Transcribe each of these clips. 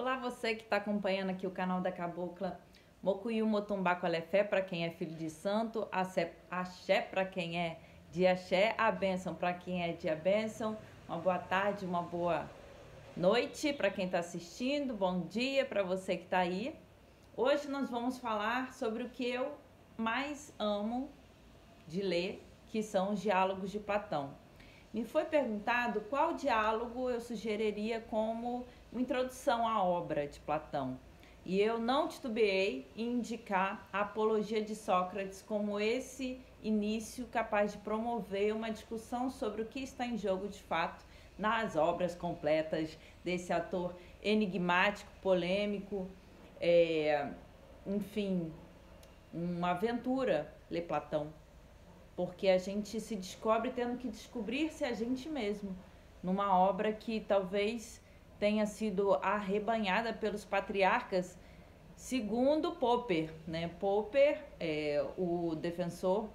Olá, você que está acompanhando aqui o canal da Cabocla Mocuyu Motumbá Colefé, para quem é filho de santo, axé para quem é de axé, a bênção para quem é de a bênção. Uma boa tarde, uma boa noite para quem está assistindo, bom dia para você que está aí. Hoje nós vamos falar sobre o que eu mais amo de ler, que são os diálogos de Platão. Me foi perguntado qual diálogo eu sugeriria como uma introdução à obra de Platão. E eu não titubeei em indicar a Apologia de Sócrates como esse início capaz de promover uma discussão sobre o que está em jogo de fato nas obras completas desse autor enigmático, polêmico, enfim, uma aventura ler Platão. Porque a gente se descobre tendo que descobrir-se a gente mesmo, numa obra que talvez tenha sido arrebanhada pelos patriarcas, segundo Popper, né? Popper é o defensor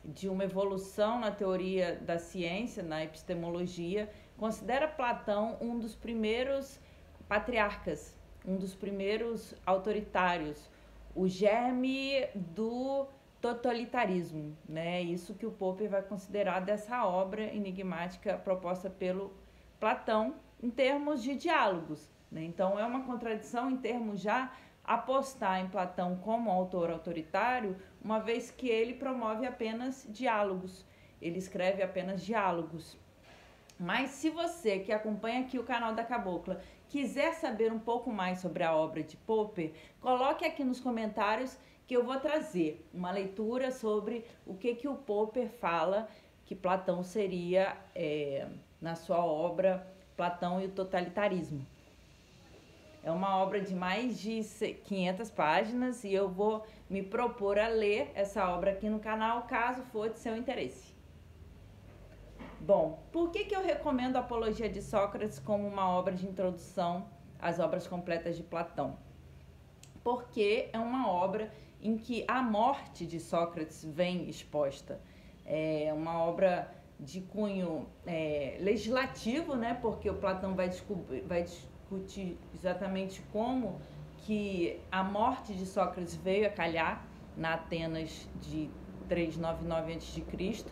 de uma evolução na teoria da ciência, na epistemologia, considera Platão um dos primeiros patriarcas, um dos primeiros autoritários, o germe do totalitarismo, né? Isso que o Popper vai considerar dessa obra enigmática proposta pelo Platão em termos de diálogos, né? Então é uma contradição em termos já apostar em Platão como autor autoritário, uma vez que ele promove apenas diálogos, ele escreve apenas diálogos. Mas se você que acompanha aqui o canal da Cabocla quiser saber um pouco mais sobre a obra de Popper, coloque aqui nos comentários que eu vou trazer uma leitura sobre o que o Popper fala que Platão seria na sua obra Platão e o Totalitarismo. É uma obra de mais de 500 páginas e eu vou me propor a ler essa obra aqui no canal, caso for de seu interesse. Bom, por que eu recomendo a Apologia de Sócrates como uma obra de introdução às obras completas de Platão? Porque é uma obra em que a morte de Sócrates vem exposta. É uma obra de cunho legislativo, né? Porque o Platão vai discutir exatamente como que a morte de Sócrates veio a calhar na Atenas de 399 a.C.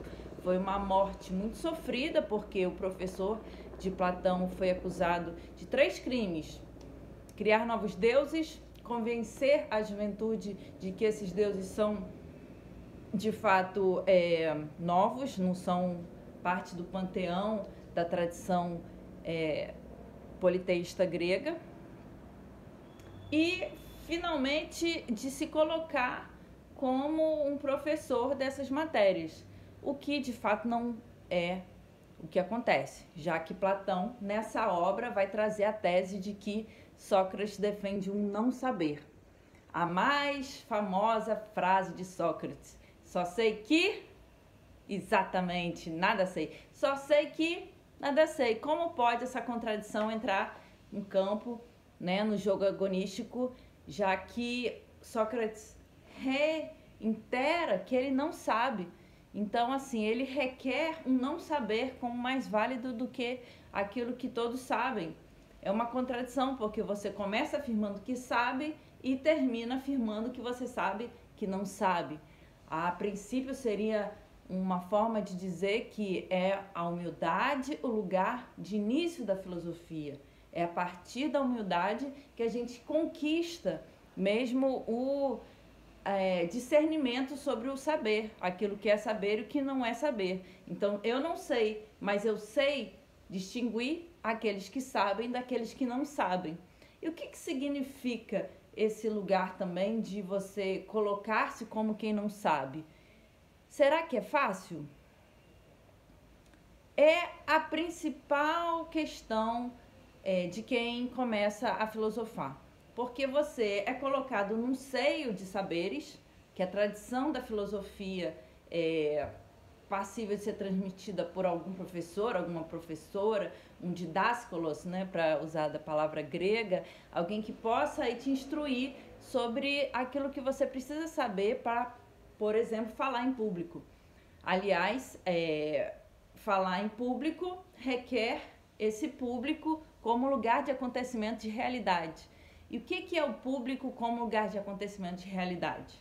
Foi uma morte muito sofrida, porque o professor de Platão foi acusado de 3 crimes: criar novos deuses, convencer a juventude de que esses deuses são de fato novos, não são parte do panteão da tradição politeísta grega, e finalmente de se colocar como um professor dessas matérias, o que de fato não é o que acontece, já que Platão nessa obra vai trazer a tese de que Sócrates defende um não saber. A mais famosa frase de Sócrates: só sei que, exatamente, nada sei. Só sei que, nada sei. Como pode essa contradição entrar em campo, né, no jogo agonístico, já que Sócrates reitera que ele não sabe? Então, assim, ele requer um não saber como mais válido do que aquilo que todos sabem. É uma contradição, porque você começa afirmando que sabe e termina afirmando que você sabe que não sabe. A princípio seria uma forma de dizer que é a humildade o lugar de início da filosofia. É a partir da humildade que a gente conquista mesmo o discernimento sobre o saber, aquilo que é saber e o que não é saber. Então, eu não sei, mas eu sei distinguir aqueles que sabem daqueles que não sabem. E o que significa esse lugar também de você colocar-se como quem não sabe? Será que é fácil? É a principal questão de quem começa a filosofar. Porque você é colocado num seio de saberes, que a tradição da filosofia é passível de ser transmitida por algum professor, alguma professora, um didáskalos, né, para usar da palavra grega, alguém que possa aí te instruir sobre aquilo que você precisa saber para, por exemplo, falar em público. Aliás, falar em público requer esse público como lugar de acontecimento de realidade. E o que é o público como lugar de acontecimento de realidade?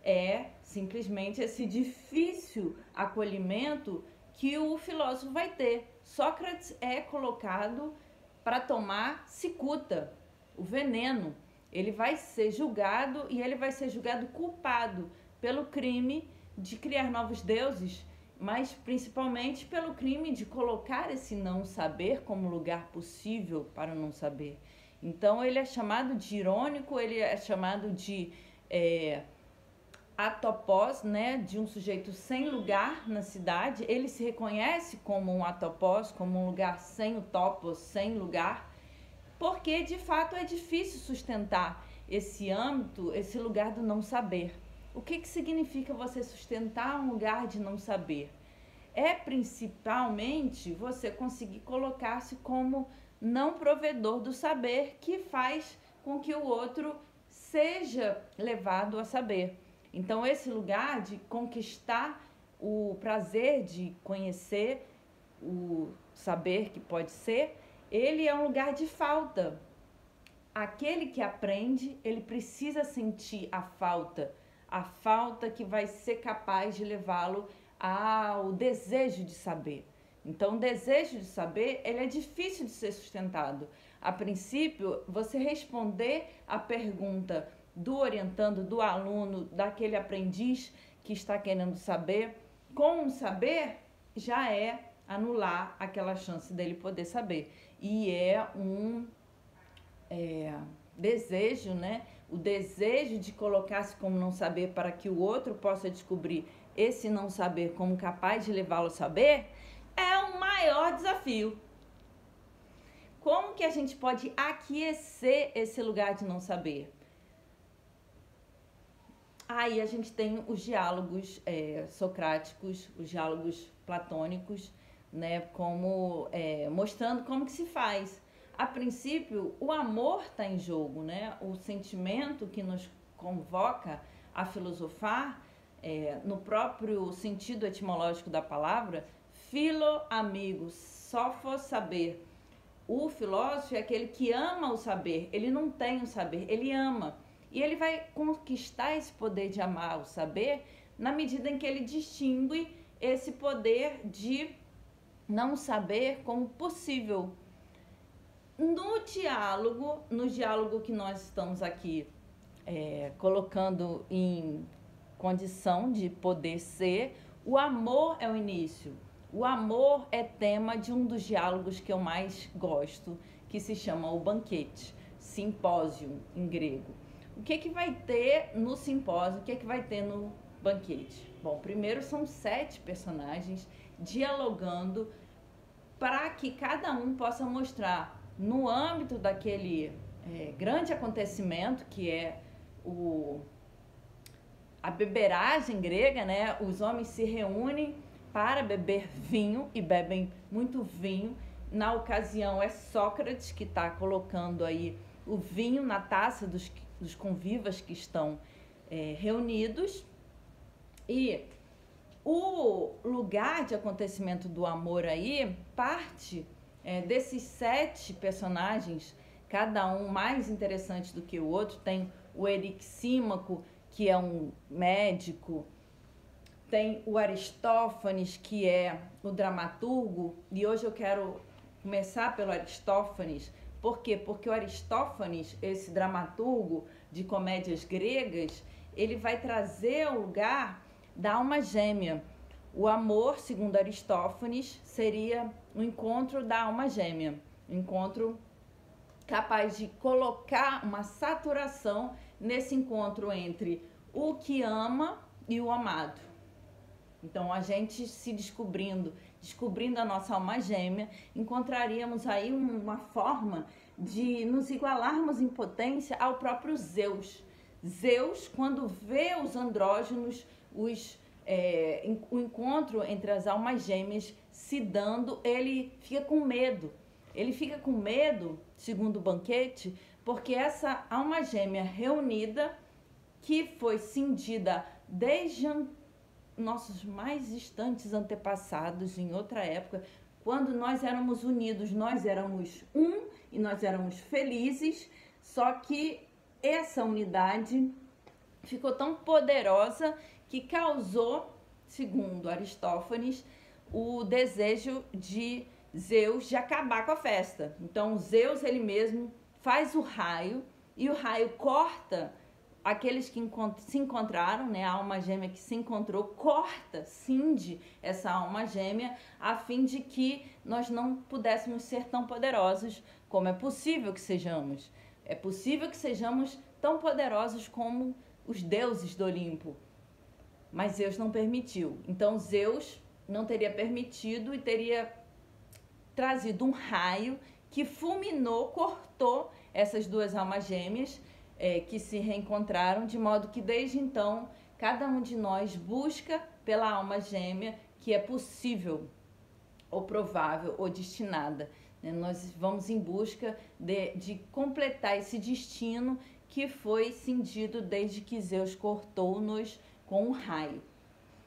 É simplesmente esse difícil acolhimento que o filósofo vai ter. Sócrates é colocado para tomar cicuta, o veneno. Ele vai ser julgado e ele vai ser julgado culpado pelo crime de criar novos deuses, mas principalmente pelo crime de colocar esse não saber como lugar possível para o não saber. Então ele é chamado de irônico, ele é chamado de atopós, né, de um sujeito sem lugar na cidade. Ele se reconhece como um atopós, como um lugar sem o topos, sem lugar, porque de fato é difícil sustentar esse âmbito, esse lugar do não saber. O que significa você sustentar um lugar de não saber? É principalmente você conseguir colocar-se como não provedor do saber, que faz com que o outro seja levado a saber. Então, esse lugar de conquistar o prazer de conhecer o saber que pode ser, ele é um lugar de falta. Aquele que aprende, ele precisa sentir a falta que vai ser capaz de levá-lo ao desejo de saber. Então, o desejo de saber, ele é difícil de ser sustentado. A princípio, você responder a pergunta do orientando, do aluno, daquele aprendiz que está querendo saber, com o saber, já é anular aquela chance dele poder saber. E é um desejo, né? O desejo de colocar-se como não saber para que o outro possa descobrir esse não saber como capaz de levá-lo a saber, é o maior desafio. Como que a gente pode aquecer esse lugar de não saber? Aí a gente tem os diálogos socráticos, os diálogos platônicos, né, como mostrando como que se faz. A princípio, o amor está em jogo, né? O sentimento que nos convoca a filosofar, no próprio sentido etimológico da palavra, philo, amigo, sophos, saber. O filósofo é aquele que ama o saber, ele não tem o saber, ele ama. E ele vai conquistar esse poder de amar o saber na medida em que ele distingue esse poder de não saber como possível. No diálogo que nós estamos aqui colocando em condição de poder ser, o amor é o início. O amor é tema de um dos diálogos que eu mais gosto, que se chama O Banquete, simpósio em grego. O que vai ter no simpósio, o que vai ter no banquete? Bom, primeiro são 7 personagens dialogando para que cada um possa mostrar no âmbito daquele grande acontecimento que é a beberagem grega, né? Os homens se reúnem para beber vinho e bebem muito vinho. Na ocasião é Sócrates que está colocando aí o vinho na taça dos convivas que estão reunidos. E o lugar de acontecimento do amor aí parte desses 7 personagens, cada um mais interessante do que o outro. Tem o Erixímaco, que é um médico, tem o Aristófanes, que é o dramaturgo, e hoje eu quero começar pelo Aristófanes. Por quê? Porque o Aristófanes, esse dramaturgo de comédias gregas, ele vai trazer o lugar da alma gêmea. O amor, segundo Aristófanes, seria o encontro da alma gêmea, um encontro capaz de colocar uma saturação nesse encontro entre o que ama e o amado. Então, a gente se descobrindo a nossa alma gêmea, encontraríamos aí uma forma de nos igualarmos em potência ao próprio Zeus. Zeus, quando vê os andrógenos, o encontro entre as almas gêmeas se dando, ele fica com medo. Ele fica com medo, segundo o banquete, porque essa alma gêmea reunida, que foi cindida desde nossos mais distantes antepassados, em outra época, quando nós éramos unidos, nós éramos um e nós éramos felizes, Só que essa unidade ficou tão poderosa que causou, segundo Aristófanes, o desejo de Zeus de acabar com a festa. Então Zeus ele mesmo faz o raio e o raio corta aqueles que se encontraram, né, a alma gêmea que se encontrou, corta, cinge essa alma gêmea a fim de que nós não pudéssemos ser tão poderosos como é possível que sejamos. É possível que sejamos tão poderosos como os deuses do Olimpo, mas Zeus não permitiu. Então Zeus não teria permitido e teria trazido um raio que fulminou, cortou essas duas almas gêmeas que se reencontraram, de modo que desde então cada um de nós busca pela alma gêmea que é possível, ou provável, ou destinada. Nós vamos em busca de completar esse destino que foi cindido desde que Zeus cortou-nos com um raio.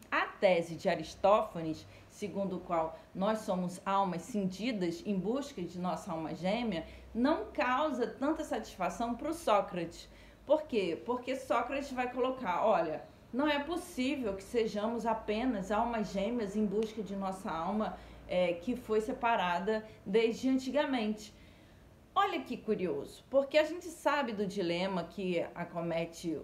A tese de Aristófanes, segundo o qual nós somos almas cindidas em busca de nossa alma gêmea, não causa tanta satisfação para o Sócrates. Por quê? Porque Sócrates vai colocar, olha, não é possível que sejamos apenas almas gêmeas em busca de nossa alma que foi separada desde antigamente. Olha que curioso, porque a gente sabe do dilema que acomete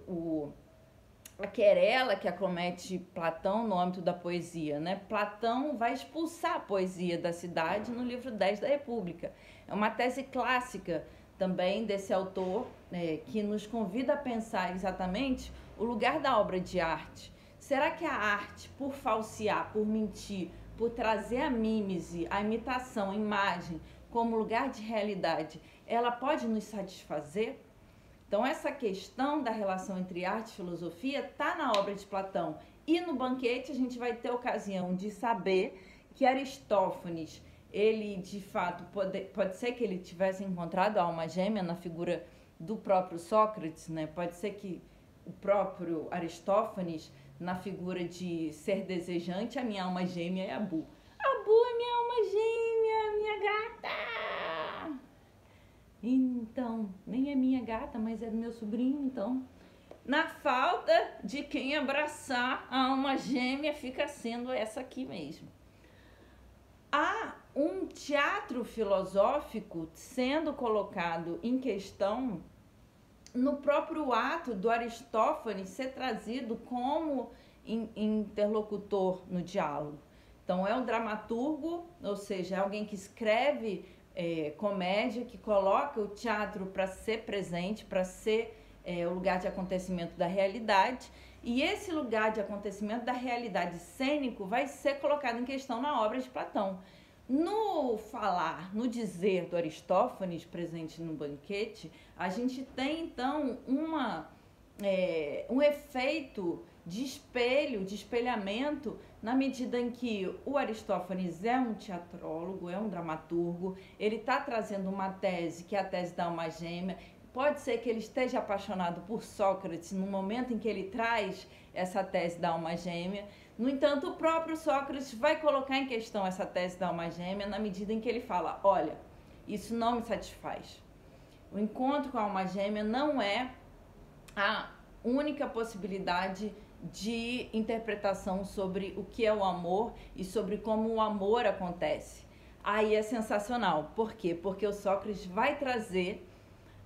a querela que acomete Platão no âmbito da poesia, né? Platão vai expulsar a poesia da cidade no livro 10 da República. É uma tese clássica também desse autor, que nos convida a pensar exatamente o lugar da obra de arte. Será que a arte, por falsear, por mentir, por trazer a mímese, a imitação, a imagem, como lugar de realidade, ela pode nos satisfazer? Então, essa questão da relação entre arte e filosofia está na obra de Platão. E no banquete a gente vai ter ocasião de saber que Aristófanes, ele de fato, pode ser que ele tivesse encontrado a alma gêmea na figura do próprio Sócrates, né? Pode ser que o próprio Aristófanes, na figura de ser desejante, a minha alma gêmea é Abu. Abu é minha alma gêmea, minha gata! Então, nem é minha gata, mas é do meu sobrinho, então. Na falta de quem abraçar, a alma gêmea fica sendo essa aqui mesmo. Há um teatro filosófico sendo colocado em questão no próprio ato do Aristófanes ser trazido como interlocutor no diálogo. Então, é um dramaturgo, ou seja, é alguém que escreve comédia, que coloca o teatro para ser presente, para ser o lugar de acontecimento da realidade, e esse lugar de acontecimento da realidade cênico vai ser colocado em questão na obra de Platão. No falar, no dizer do Aristófanes presente no banquete, a gente tem então um efeito de espelho, de espelhamento, na medida em que o Aristófanes é um teatrólogo, é um dramaturgo, ele está trazendo uma tese, que é a tese da alma gêmea. Pode ser que ele esteja apaixonado por Sócrates no momento em que ele traz essa tese da alma gêmea. No entanto, o próprio Sócrates vai colocar em questão essa tese da alma gêmea na medida em que ele fala, olha, isso não me satisfaz. O encontro com a alma gêmea não é a única possibilidade de interpretação sobre o que é o amor e sobre como o amor acontece. Aí é sensacional. Por quê? Porque o Sócrates vai trazer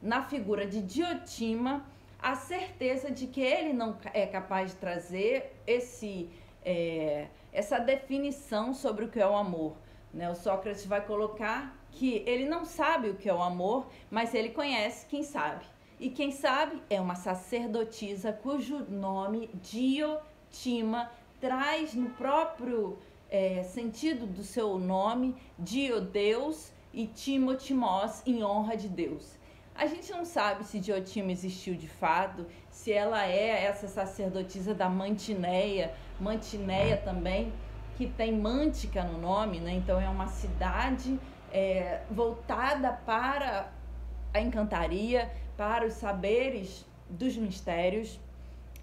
na figura de Diotima a certeza de que ele não é capaz de trazer essa definição sobre o que é o amor. Né? O Sócrates vai colocar que ele não sabe o que é o amor, mas ele conhece quem sabe. E quem sabe é uma sacerdotisa cujo nome, Diotima, traz no próprio sentido do seu nome, Diodeus e Timotimós, em honra de Deus. A gente não sabe se Diotima existiu de fato, se ela é essa sacerdotisa da Mantineia também, que tem Mântica no nome, né? Então é uma cidade voltada para a encantaria, para os saberes dos mistérios.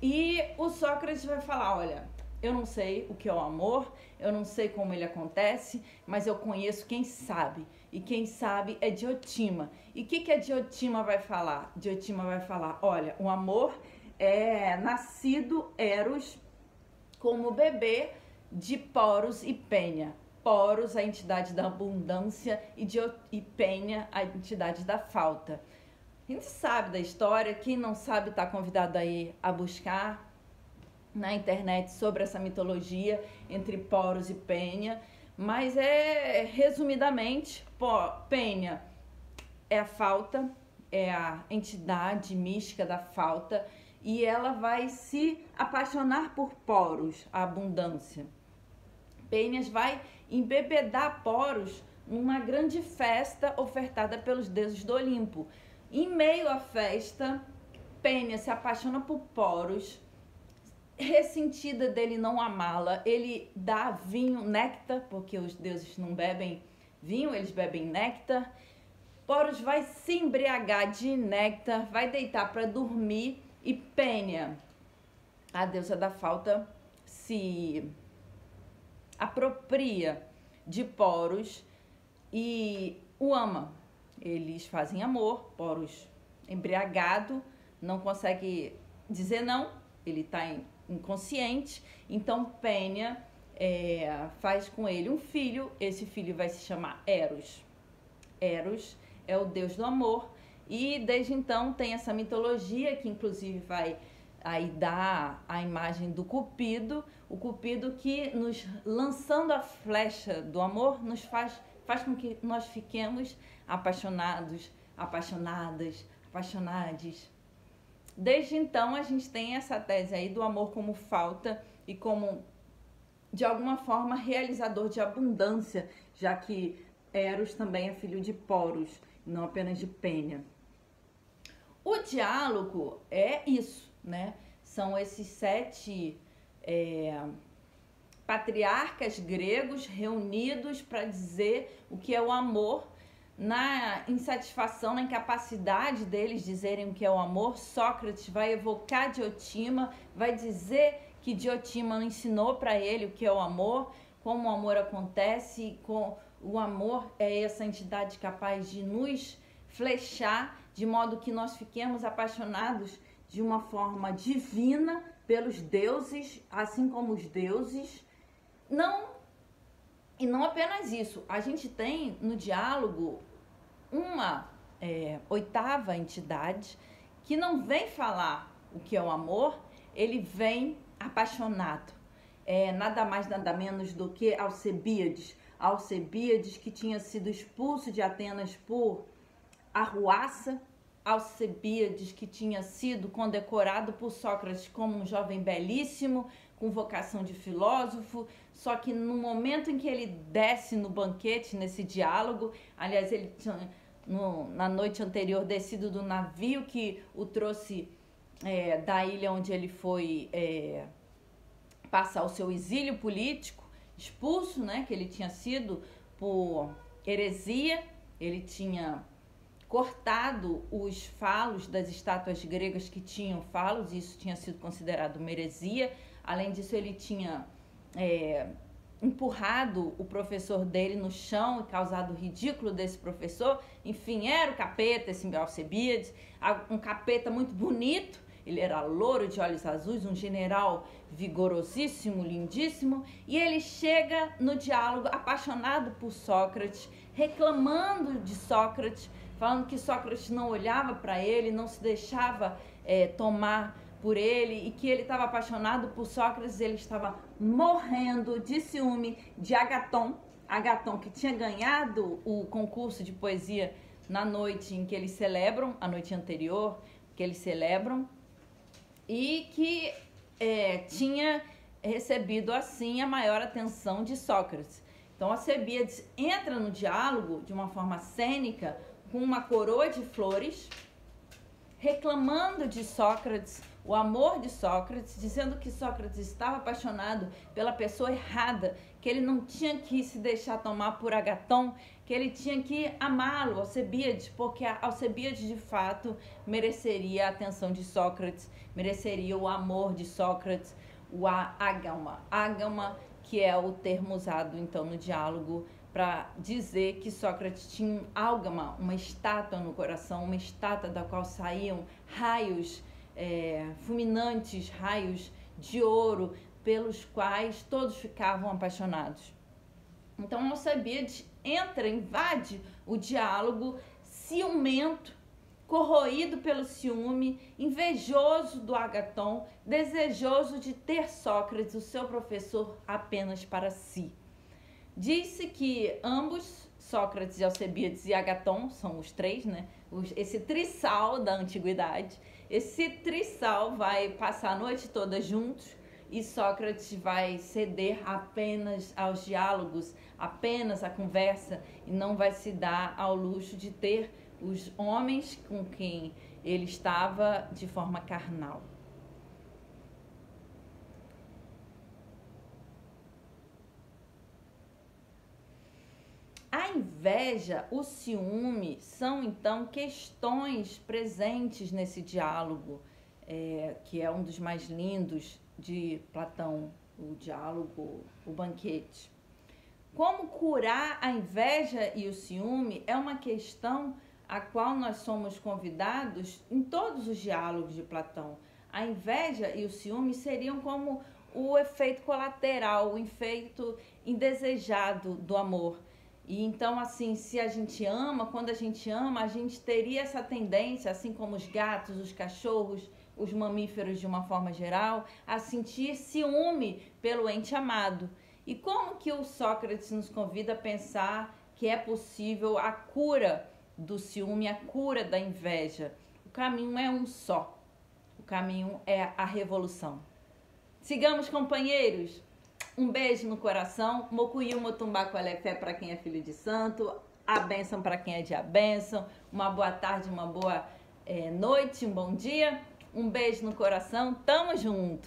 E o Sócrates vai falar, olha, eu não sei o que é o amor, eu não sei como ele acontece, mas eu conheço quem sabe. e quem sabe é Diotima. E o que a Diotima vai falar? Diotima vai falar, olha, o amor é nascido Eros como bebê de Poros e Penha. Poros, a entidade da abundância, e Penha, a entidade da falta. A gente sabe da história, quem não sabe está convidado aí a buscar na internet sobre essa mitologia entre Poros e Penha, mas resumidamente, Penha é a falta, é a entidade mística da falta, e ela vai se apaixonar por Poros, a abundância. Penha vai embebedar Poros numa grande festa ofertada pelos deuses do Olimpo. Em meio à festa, Penha se apaixona por Poros, ressentida dele não amá-la, ele dá vinho, néctar, porque os deuses não bebem vinho, eles bebem néctar. Poros vai se embriagar de néctar, vai deitar para dormir, e Penha, a deusa da falta, se apropria de Poros e o ama. Eles fazem amor, Poros embriagado, não consegue dizer não, ele está inconsciente, então Penha faz com ele um filho, esse filho vai se chamar Eros. Eros é o deus do amor, e desde então tem essa mitologia que inclusive vai aí dar a imagem do Cupido, o Cupido que nos lançando a flecha do amor nos faz com que nós fiquemos apaixonados, apaixonadas, apaixonades. Desde então a gente tem essa tese aí do amor como falta e como, de alguma forma, realizador de abundância, já que Eros também é filho de Poros, não apenas de Penha. O diálogo é isso, né? São esses 7 patriarcas gregos reunidos para dizer o que é o amor. Na insatisfação, na incapacidade deles dizerem o que é o amor, Sócrates vai evocar Diotima, vai dizer que Diotima ensinou para ele o que é o amor, como o amor acontece, com o amor é essa entidade capaz de nos flechar, de modo que nós fiquemos apaixonados de uma forma divina pelos deuses, assim como os deuses. E não apenas isso, a gente tem no diálogo uma 8ª entidade que não vem falar o que é o amor, ele vem apaixonado. Nada mais, nada menos do que Alcebíades. Alcebíades, que tinha sido expulso de Atenas por arruaça. Alcebíades, que tinha sido condecorado por Sócrates como um jovem belíssimo, com vocação de filósofo, só que no momento em que ele desce no banquete, nesse diálogo, aliás, ele tinha, na noite anterior, descido do navio que o trouxe da ilha onde ele foi passar o seu exílio político, expulso, né, que ele tinha sido por heresia, ele tinha cortado os falos das estátuas gregas que tinham falos, e isso tinha sido considerado uma heresia. Além disso, ele tinha empurrado o professor dele no chão e causado o ridículo desse professor. Enfim, era o capeta, esse Alcebíades, um capeta muito bonito. Ele era louro, de olhos azuis, um general vigorosíssimo, lindíssimo. E ele chega no diálogo apaixonado por Sócrates, reclamando de Sócrates, falando que Sócrates não olhava para ele, não se deixava tomar por ele, e que ele estava apaixonado por Sócrates. Ele estava morrendo de ciúme de Agaton, que tinha ganhado o concurso de poesia na noite em que eles celebram, a noite anterior que eles celebram, e que tinha recebido assim a maior atenção de Sócrates. Então Alcebíades entra no diálogo de uma forma cênica, com uma coroa de flores, reclamando de Sócrates, o amor de Sócrates, dizendo que Sócrates estava apaixonado pela pessoa errada, que ele não tinha que se deixar tomar por Agaton, que ele tinha que amá-lo, Alcebíades, porque Alcebíades de fato mereceria a atenção de Sócrates, mereceria o amor de Sócrates, o ágama, que é o termo usado então no diálogo para dizer que Sócrates tinha um álgama, uma estátua no coração, uma estátua da qual saíam raios fulminantes, raios de ouro, pelos quais todos ficavam apaixonados. Então Alcebiades entra, invade o diálogo, ciumento, corroído pelo ciúme, invejoso do Agaton, desejoso de ter Sócrates, o seu professor, apenas para si. Diz-se que ambos, Sócrates e Alcebiades e Agaton, são os três, né? Esse trissal da antiguidade, esse trissal vai passar a noite toda juntos e Sócrates vai ceder apenas aos diálogos, apenas à conversa e não vai se dar ao luxo de ter os homens com quem ele estava de forma carnal. A inveja, o ciúme são então questões presentes nesse diálogo, que é um dos mais lindos de Platão, o diálogo, o banquete. Como curar a inveja e o ciúme é uma questão a qual nós somos convidados em todos os diálogos de Platão. A inveja e o ciúme seriam como o efeito colateral, o efeito indesejado do amor. E então, assim, se a gente ama, quando a gente ama, a gente teria essa tendência, assim como os gatos, os cachorros, os mamíferos de uma forma geral, a sentir ciúme pelo ente amado. E como que o Sócrates nos convida a pensar que é possível a cura do ciúme, a cura da inveja? O caminho é um só. O caminho é a revolução. Sigamos, companheiros! Um beijo no coração. Mokuyu Motumbá Coelefé para quem é filho de santo. A bênção para quem é de a bênção. Uma boa tarde, uma boa noite, um bom dia. Um beijo no coração. Tamo junto!